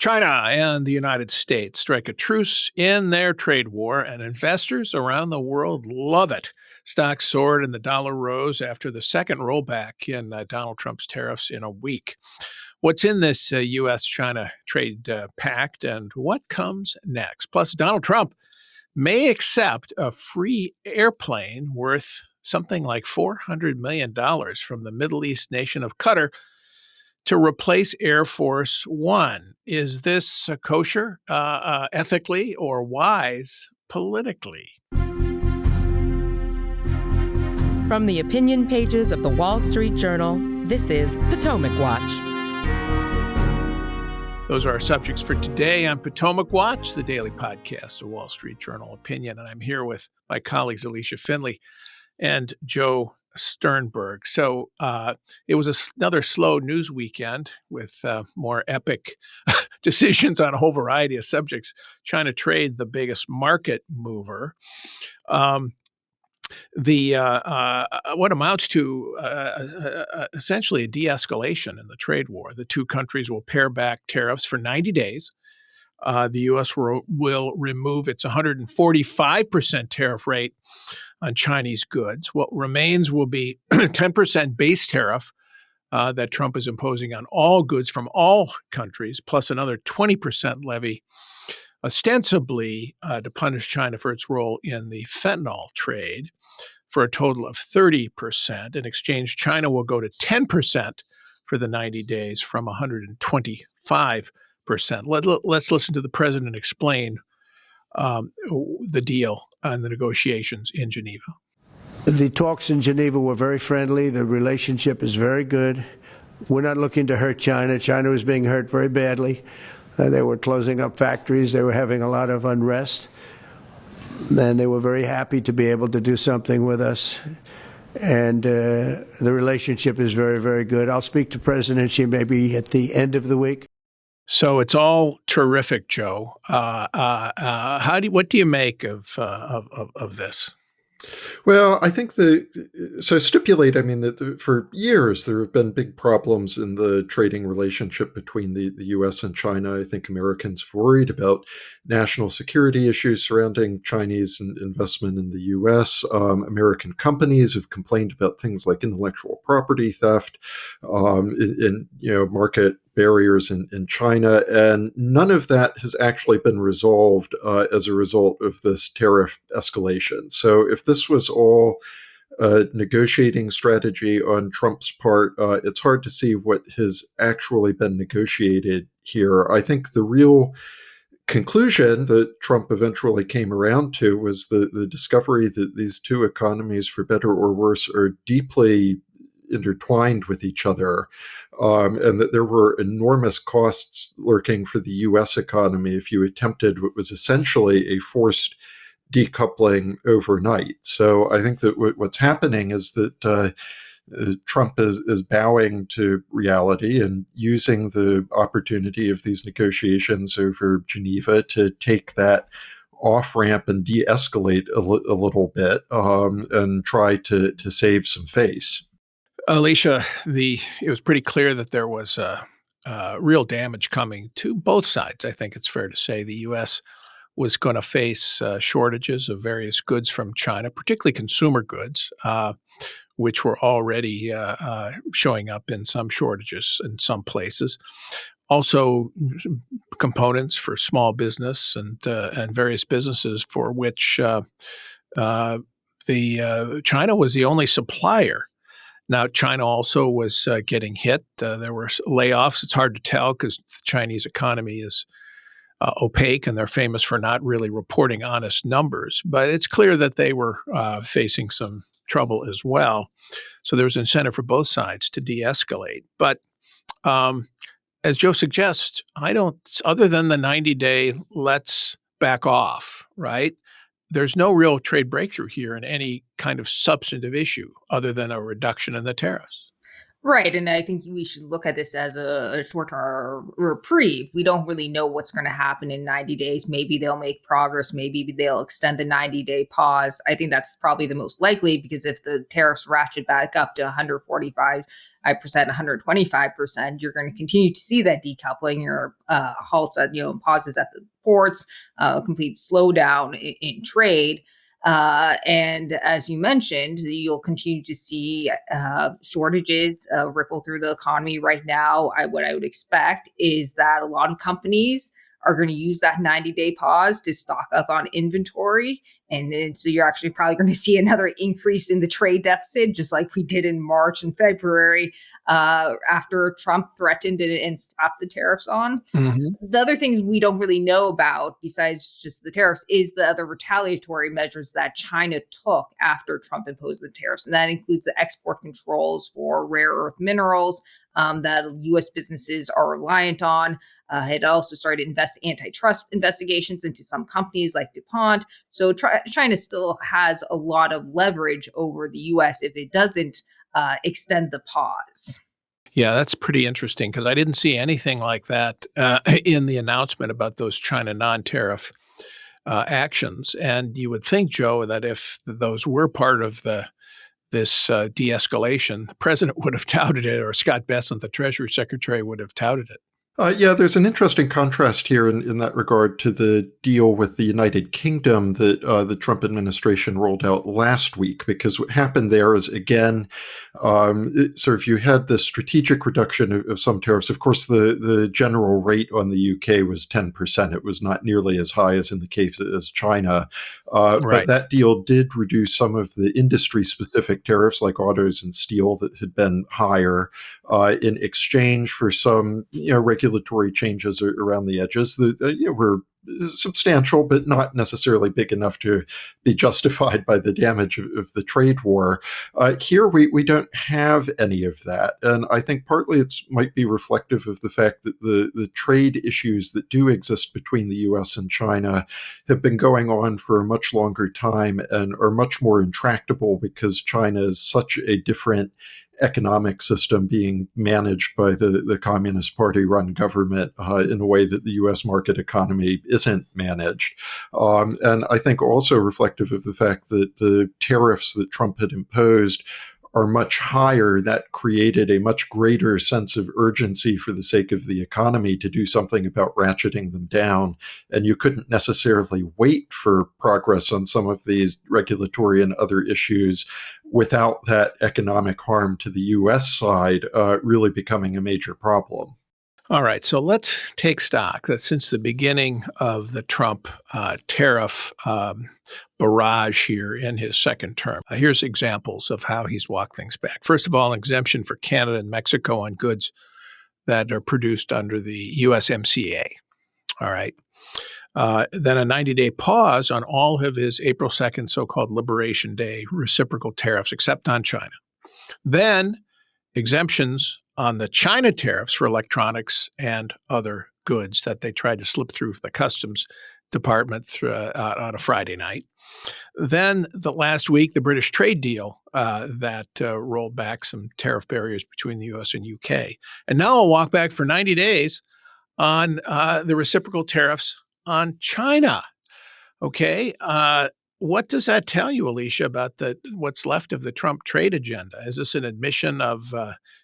China and the United States strike a truce in their trade war, and investors around the world love it. Stocks soared and the dollar rose after the second rollback in Donald Trump's tariffs in a week. What's in this U.S. China trade pact and what comes next? Plus, Donald Trump may accept a free airplane worth something like $400 million from the Middle East nation of Qatar to replace Air Force One. Is this kosher ethically or wise politically? From the opinion pages of the Wall Street Journal, this is Potomac Watch. Those are our subjects for today on Potomac Watch, the daily podcast of Wall Street Journal Opinion. And I'm here with my colleagues Alicia Finley and Joe Sternberg. So it was another slow news weekend with more epic decisions on a whole variety of subjects. China trade, the biggest market mover. What amounts to essentially a de-escalation in the trade war. The two countries will pare back tariffs for 90 days. The U.S. will remove its 145% tariff rate on Chinese goods. What remains will be 10% base tariff that Trump is imposing on all goods from all countries, plus another 20% levy, ostensibly to punish China for its role in the fentanyl trade, for a total of 30%. In exchange, China will go to 10% for the 90 days from 125%. Let's listen to the president explain the deal and the negotiations in Geneva. The talks in Geneva were very friendly. The relationship is very good. We're not looking to hurt China. China was being hurt very badly. They were closing up factories. They were having a lot of unrest. And they were very happy to be able to do something with us. And the relationship is very, very good. I'll speak to President Xi maybe at the end of the week. So it's all terrific, Joe. What do you make of this? Well, I think that for years there have been big problems in the trading relationship between the U.S. and China. I think Americans have worried about national security issues surrounding Chinese investment in the U.S. American companies have complained about things like intellectual property theft, in market barriers in China, and none of that has actually been resolved as a result of this tariff escalation. So if this was all a negotiating strategy on Trump's part, it's hard to see what has actually been negotiated here. I think the real conclusion that Trump eventually came around to was the discovery that these two economies, for better or worse, are deeply intertwined with each other, and that there were enormous costs lurking for the U.S. economy if you attempted what was essentially a forced decoupling overnight. So I think that what's happening is that Trump is bowing to reality and using the opportunity of these negotiations over Geneva to take that off-ramp and de-escalate a little bit and try to save some face. Alicia, it was pretty clear that there was real damage coming to both sides. I think it's fair to say the U.S. was going to face shortages of various goods from China, particularly consumer goods, which were already showing up in some shortages in some places. Also, components for small business and various businesses for which China was the only supplier. Now, China also was getting hit. There were layoffs. It's hard to tell because the Chinese economy is opaque and they're famous for not really reporting honest numbers. But it's clear that they were facing some trouble as well. So there was incentive for both sides to de-escalate. But as Joe suggests, other than the 90-day, let's back off, right? There's no real trade breakthrough here in any kind of substantive issue other than a reduction in the tariffs. Right. And I think we should look at this as a short-term reprieve. We don't really know what's going to happen in 90 days. Maybe they'll make progress. Maybe they'll extend the 90-day pause. I think that's probably the most likely, because if the tariffs ratchet back up to 145%, 125%, you're going to continue to see that decoupling or halts at, pauses at the ports, complete slowdown in trade. And as you mentioned, you'll continue to see shortages ripple through the economy right now. What I would expect is that a lot of companies are going to use that 90-day pause to stock up on inventory. And then, so you're actually probably going to see another increase in the trade deficit, just like we did in March and February after Trump threatened and slapped the tariffs on. Mhm. The other things we don't really know about, besides just the tariffs, is the other retaliatory measures that China took after Trump imposed the tariffs. And that includes the export controls for rare earth minerals that U.S. businesses are reliant on. It also started antitrust investigations into some companies like DuPont. So China still has a lot of leverage over the U.S. if it doesn't extend the pause. Yeah, that's pretty interesting because I didn't see anything like that in the announcement about those China non-tariff actions. And you would think, Joe, that if those were part of this de-escalation, the president would have touted it, or Scott Bessent, the Treasury Secretary, would have touted it. Yeah, there's an interesting contrast here in that regard to the deal with the United Kingdom that the Trump administration rolled out last week, because what happened there is, again, sort of you had this strategic reduction of some tariffs. Of course, the general rate on the UK was 10%. It was not nearly as high as in the case as China. But Right. that deal did reduce some of the industry-specific tariffs, like autos and steel, that had been higher, in exchange for some regulatory changes around the edges that were substantial, but not necessarily big enough to be justified by the damage of the trade war. Here, we don't have any of that. And I think partly it might be reflective of the fact that the trade issues that do exist between the US and China have been going on for a much longer time and are much more intractable, because China is such a different economic system being managed by the Communist Party run government in a way that the US market economy isn't managed. And I think also reflective of the fact that the tariffs that Trump had imposed are much higher. That created a much greater sense of urgency for the sake of the economy to do something about ratcheting them down. And you couldn't necessarily wait for progress on some of these regulatory and other issues without that economic harm to the US side really becoming a major problem. All right, so let's take stock that since the beginning of the Trump tariff barrage here in his second term, here's examples of how he's walked things back. First of all, an exemption for Canada and Mexico on goods that are produced under the USMCA. All right. Then a 90-day pause on all of his April 2nd so-called Liberation Day reciprocal tariffs, except on China. Then exemptions on the China tariffs for electronics and other goods that they tried to slip through the customs department on a Friday night. Then the last week, the British trade deal that rolled back some tariff barriers between the U.S. and U.K. And now I'll walk back for 90 days on the reciprocal tariffs on China. Okay. What does that tell you, Alicia, about what's left of the Trump trade agenda? Is this an admission of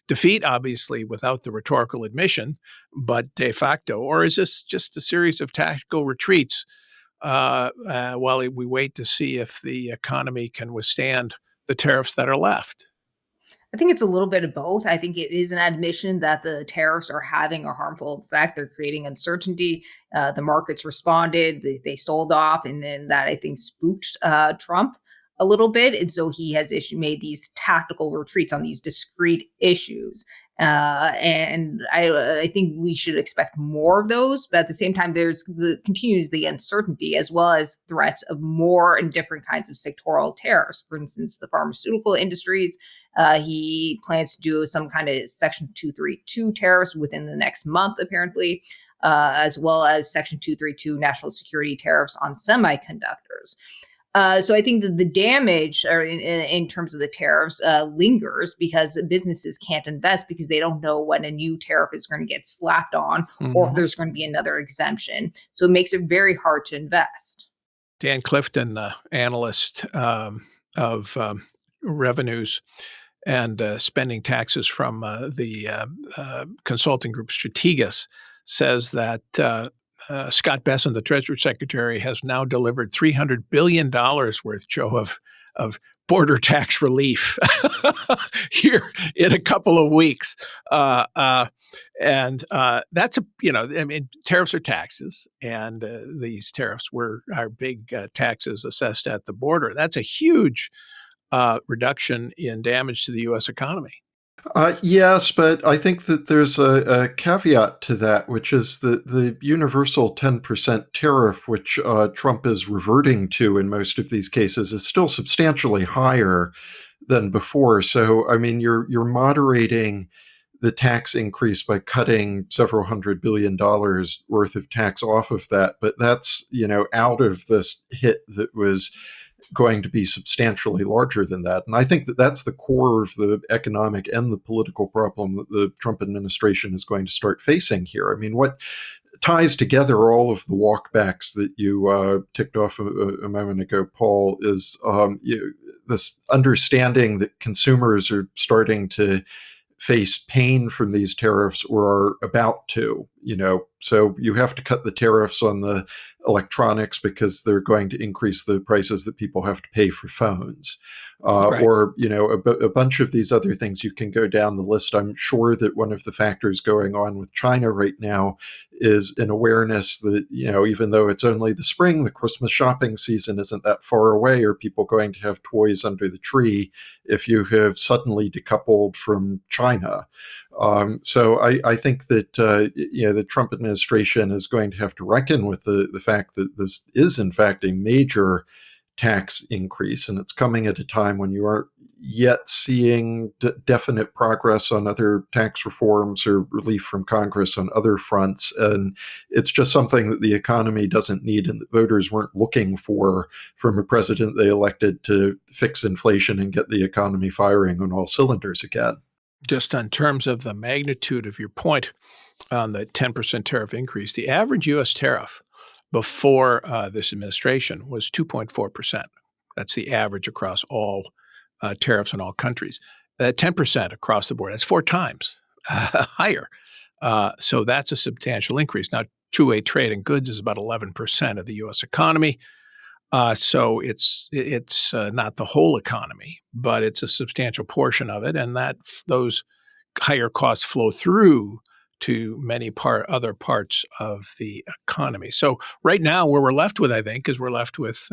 defeat, obviously, without the rhetorical admission, but de facto? Or is this just a series of tactical retreats while we wait to see if the economy can withstand the tariffs that are left? I think it's a little bit of both. I think it is an admission that the tariffs are having a harmful effect. They're creating uncertainty. The markets responded, they sold off, and then that, I think, spooked Trump a little bit. And so he has made these tactical retreats on these discrete issues. And I think we should expect more of those. But at the same time, continues the uncertainty, as well as threats of more and different kinds of sectoral tariffs. For instance, the pharmaceutical industries. He plans to do some kind of Section 232 tariffs within the next month, apparently, as well as Section 232 national security tariffs on semiconductors. So I think that the damage or in terms of the tariffs lingers because businesses can't invest because they don't know when a new tariff is going to get slapped on or if there's going to be another exemption. So it makes it very hard to invest. Dan Clifton, analyst of revenues and spending taxes from the consulting group Strategas, says that Scott Bessent, the Treasury Secretary, has now delivered $300 billion worth, Joe, of border tax relief here in a couple of weeks. And that's I mean, tariffs are taxes, and these tariffs are big taxes assessed at the border. That's a huge reduction in damage to the U.S. economy. Yes, but I think that there's a caveat to that, which is that the universal 10% tariff, which Trump is reverting to in most of these cases, is still substantially higher than before. So, I mean, you're moderating the tax increase by cutting several $100 billion worth of tax off of that, but that's, out of this hit that was going to be substantially larger than that. And I think that that's the core of the economic and the political problem that the Trump administration is going to start facing here. I mean, what ties together all of the walkbacks that you ticked off a moment ago, Paul, is this understanding that consumers are starting to face pain from these tariffs or are about to, so you have to cut the tariffs on the electronics because they're going to increase the prices that people have to pay for phones. Right. Or, a bunch of these other things. You can go down the list. I'm sure that one of the factors going on with China right now is an awareness that, even though it's only the spring, the Christmas shopping season isn't that far away. Are people going to have toys under the tree if you have suddenly decoupled from China? So I think that, the Trump administration is going to have to reckon with the fact that this is, in fact, a major tax increase, and it's coming at a time when you aren't yet seeing definite progress on other tax reforms or relief from Congress on other fronts. And it's just something that the economy doesn't need and that voters weren't looking for from a president they elected to fix inflation and get the economy firing on all cylinders again. Just on terms of the magnitude of your point on the 10% tariff increase, the average U.S. tariff before this administration was 2.4%. That's the average across all tariffs in all countries. 10% across the board, that's 4 times higher. So that's a substantial increase. Now, two-way trade in goods is about 11% of the U.S. economy. So it's not the whole economy, but it's a substantial portion of it, and those higher costs flow through to many other parts of the economy. So right now, where we're left with, I think, is we're left with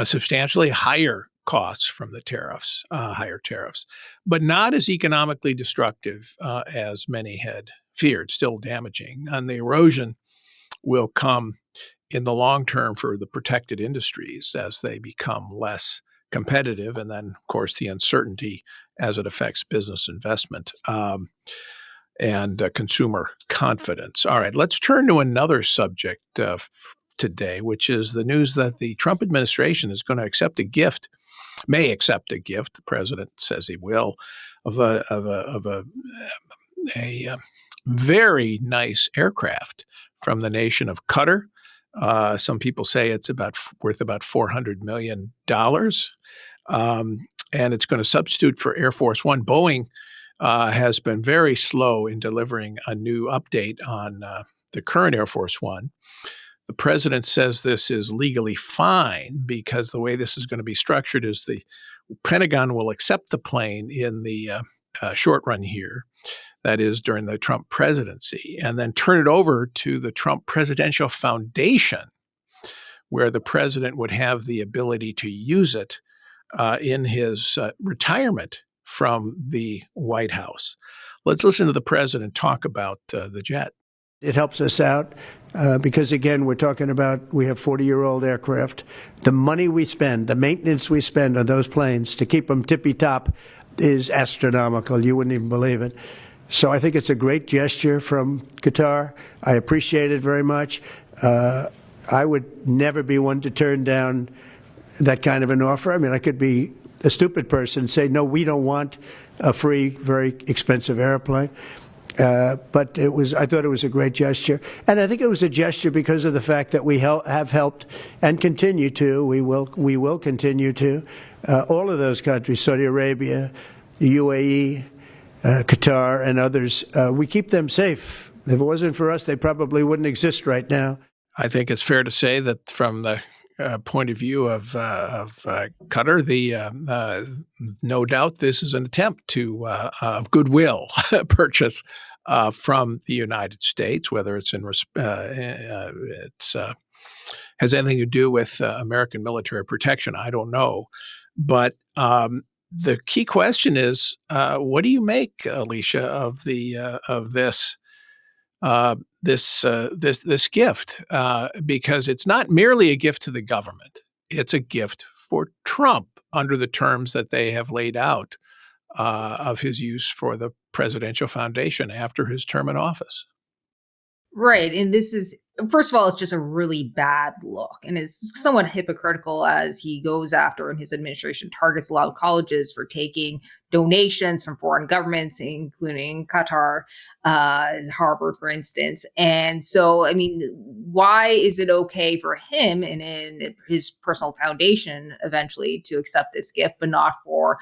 substantially higher costs from the tariffs, higher tariffs, but not as economically destructive as many had feared, still damaging. And the erosion will come in the long term for the protected industries as they become less competitive. And then, of course, the uncertainty as it affects business investment and consumer confidence. All right, let's turn to another subject today, which is the news that the Trump administration is going to may accept a gift. The president says he will, of a very nice aircraft from the nation of Qatar. Some people say it's worth about $400 million. And it's going to substitute for Air Force One. Boeing has been very slow in delivering a new update on the current Air Force One. The president says this is legally fine because the way this is going to be structured is the Pentagon will accept the plane in the short run here, that is during the Trump presidency, and then turn it over to the Trump Presidential Foundation, where the president would have the ability to use it in his retirement from the White House. Let's listen to the president talk about the jet. It helps us out because, again, we're talking about we have 40-year-old aircraft. The money we spend, the maintenance we spend on those planes to keep them tippy-top is astronomical. You wouldn't even believe it. So I think it's a great gesture from Qatar. I appreciate it very much. I would never be one to turn down that kind of an offer. I mean, I could be a stupid person and say, no, we don't want a free, very expensive airplane. But I thought it was a great gesture. And I think it was a gesture because of the fact that we have helped and continue to, we will continue to, all of those countries, Saudi Arabia, the UAE, Qatar, and others, we keep them safe. If it wasn't for us, they probably wouldn't exist right now. I think it's fair to say that from the point of view of Qatar, no doubt this is an attempt to of goodwill purchase from the United States, whether it's has anything to do with American military protection. I don't know, but the key question is, what do you make, Alicia, of this gift? Because it's not merely a gift to the government; it's a gift for Trump under the terms that they have laid out of his use for the presidential foundation after his term in office. Right. And this is, first of all, it's just a really bad look. And it's somewhat hypocritical as he goes after and his administration targets a lot of colleges for taking donations from foreign governments, including Qatar, Harvard, for instance. And so, I mean, why is it okay for him and in his personal foundation eventually to accept this gift, but not for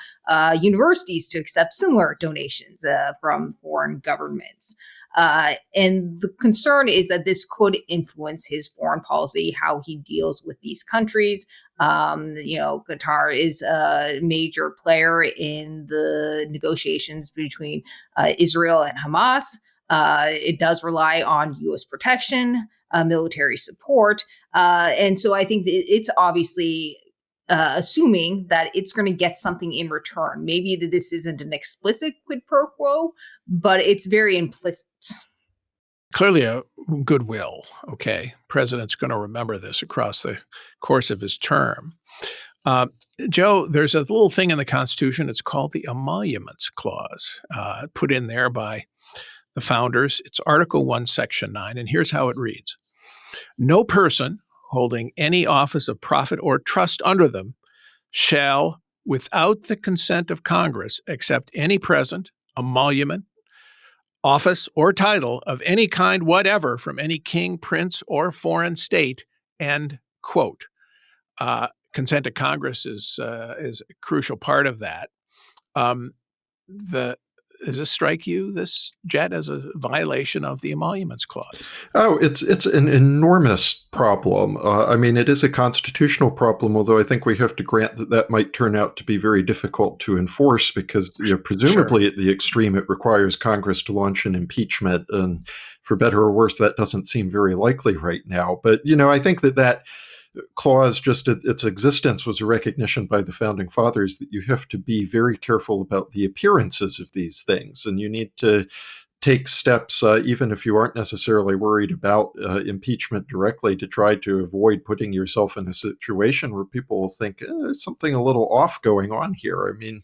universities to accept similar donations from foreign governments? And the concern is that this could influence his foreign policy, how he deals with these countries. Qatar is a major player in the negotiations between Israel and Hamas. It does rely on U.S. protection, military support. And so I think it's obviously assuming that it's going to get something in return. Maybe that this isn't an explicit quid pro quo, but it's very implicit. Clearly a goodwill. Okay. President's going to remember this across the course of his term. Joe, there's a little thing in the Constitution. It's called the Emoluments Clause, put in there by the founders. It's Article 1, Section 9, and here's how it reads. No person holding any office of profit or trust under them shall, without the consent of Congress, accept any present, emolument, office, or title of any kind whatever from any king, prince, or foreign state, end quote. Consent of Congress is a crucial part of that. Does this strike you, this, Jet, as a violation of the Emoluments Clause? Oh, it's an enormous problem. I mean, it is a constitutional problem, although I think we have to grant that might turn out to be very difficult to enforce because presumably at the extreme it requires Congress to launch an impeachment. And for better or worse, that doesn't seem very likely right now. But, I think that clause, just its existence, was a recognition by the founding fathers that you have to be very careful about the appearances of these things. And you need to take steps, even if you aren't necessarily worried about impeachment directly, to try to avoid putting yourself in a situation where people will think there's something a little off going on here. I mean,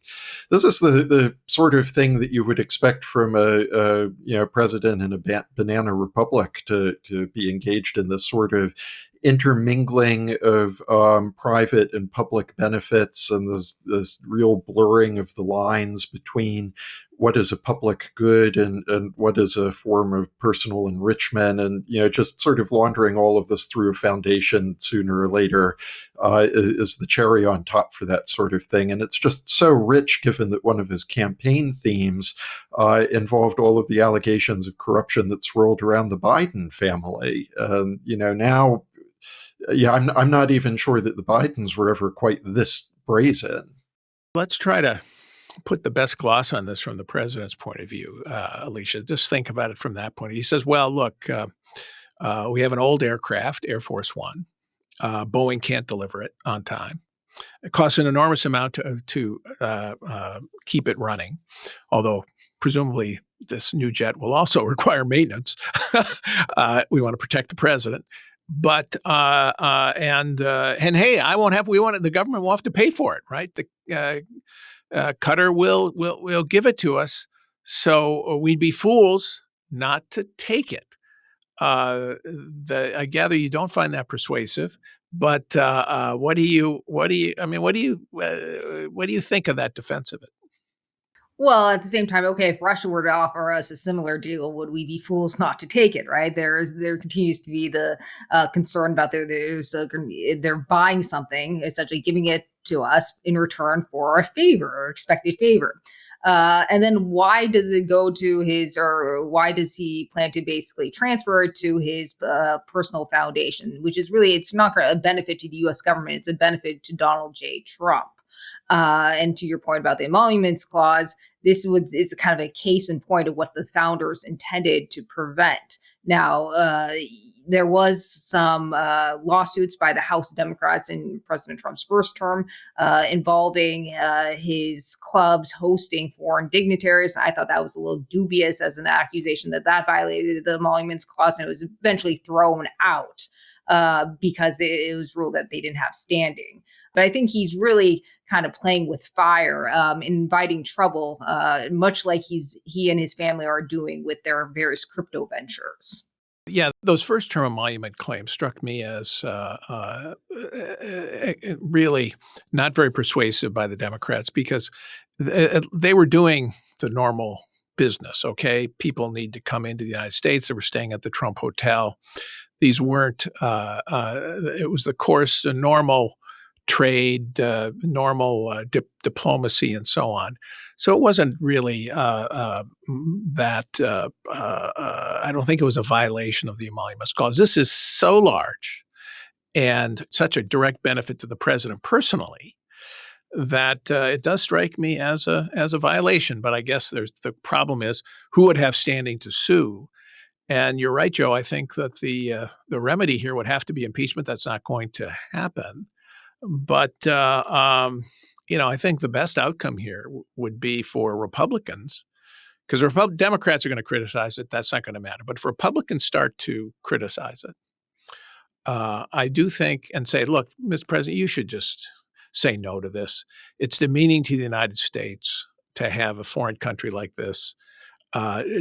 this is the sort of thing that you would expect from a president in a banana republic to be engaged in this sort of intermingling of private and public benefits, and this real blurring of the lines between what is a public good and what is a form of personal enrichment, and just sort of laundering all of this through a foundation sooner or later is the cherry on top for that sort of thing. And it's just so rich, given that one of his campaign themes involved all of the allegations of corruption that swirled around the Biden family. Now, I'm not even sure that the Bidens were ever quite this brazen. Let's try to put the best gloss on this from the president's point of view, Alicia. Just think about it from that point. He says, well, look, we have an old aircraft, Air Force One. Boeing can't deliver it on time. It costs an enormous amount to keep it running, although presumably this new jet will also require maintenance. We want to protect the president. But and hey, the government will have to pay for it, right? The Qatar will give it to us, so we'd be fools not to take it. I gather you don't find that persuasive, But what do you think of that defense of it? Well, at the same time, okay, if Russia were to offer us a similar deal, would we be fools not to take it? Right? There continues to be the concern about they're buying something, essentially giving it to us in return for a favor or expected favor. And then why does it go to his, or why does he plan to basically transfer it to his personal foundation, which is really, it's not a benefit to the US government, it's a benefit to Donald J. Trump. And to your point about the emoluments clause, is kind of a case in point of what the founders intended to prevent. Now, there was some lawsuits by the House Democrats in President Trump's first term involving his clubs hosting foreign dignitaries. I thought that was a little dubious as an accusation that violated the emoluments clause, and it was eventually thrown out because it was ruled that they didn't have standing. But I think he's really kind of playing with fire, inviting trouble, much like he and his family are doing with their various crypto ventures. Yeah, those first term emolument claims struck me as really not very persuasive by the Democrats because they were doing the normal business. Okay, people need to come into the United States. They were staying at the Trump Hotel. These weren't. It was the course, a normal trade, normal diplomacy, and so on. So it wasn't really that. I don't think it was a violation of the emoluments clause. This is so large and such a direct benefit to the president personally that it does strike me as a violation. But I guess the problem is who would have standing to sue. And you're right, Joe. I think that the remedy here would have to be impeachment. That's not going to happen. But I think the best outcome here would be for Republicans, because Democrats are going to criticize it. That's not going to matter. But if Republicans start to criticize it, I do think and say, look, Mr. President, you should just say no to this. It's demeaning to the United States to have a foreign country like this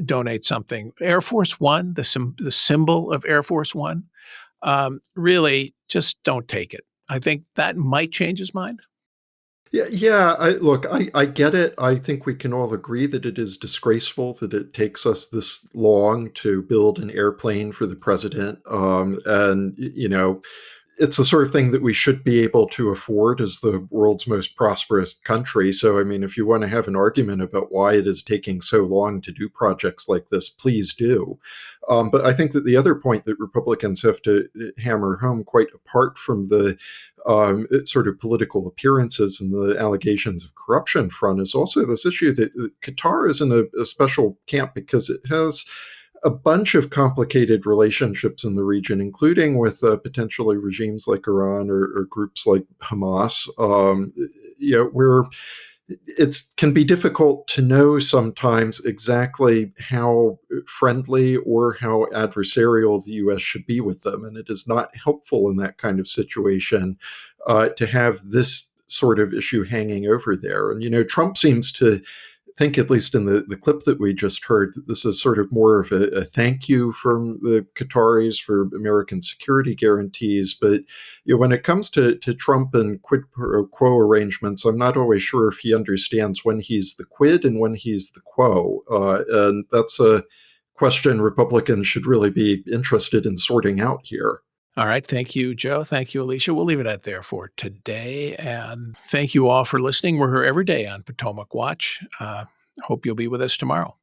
donate something. Air Force One, the symbol of Air Force One, really just don't take it. I think that might change his mind. Yeah. I get it. I think we can all agree that it is disgraceful that it takes us this long to build an airplane for the president. And it's the sort of thing that we should be able to afford as the world's most prosperous country. So, I mean, if you want to have an argument about why it is taking so long to do projects like this, please do. But I think that the other point that Republicans have to hammer home, quite apart from the sort of political appearances and the allegations of corruption front, is also this issue that Qatar is in a special camp because it has a bunch of complicated relationships in the region, including with potentially regimes like Iran or groups like Hamas, where it can be difficult to know sometimes exactly how friendly or how adversarial the U.S. should be with them. And it is not helpful in that kind of situation to have this sort of issue hanging over there. And, Trump seems to think, at least in the clip that we just heard, that this is sort of more of a thank you from the Qataris for American security guarantees. But when it comes to Trump and quid pro quo arrangements, I'm not always sure if he understands when he's the quid and when he's the quo. And that's a question Republicans should really be interested in sorting out here. All right. Thank you, Joe. Thank you, Alicia. We'll leave it at there for today. And thank you all for listening. We're here every day on Potomac Watch. Hope you'll be with us tomorrow.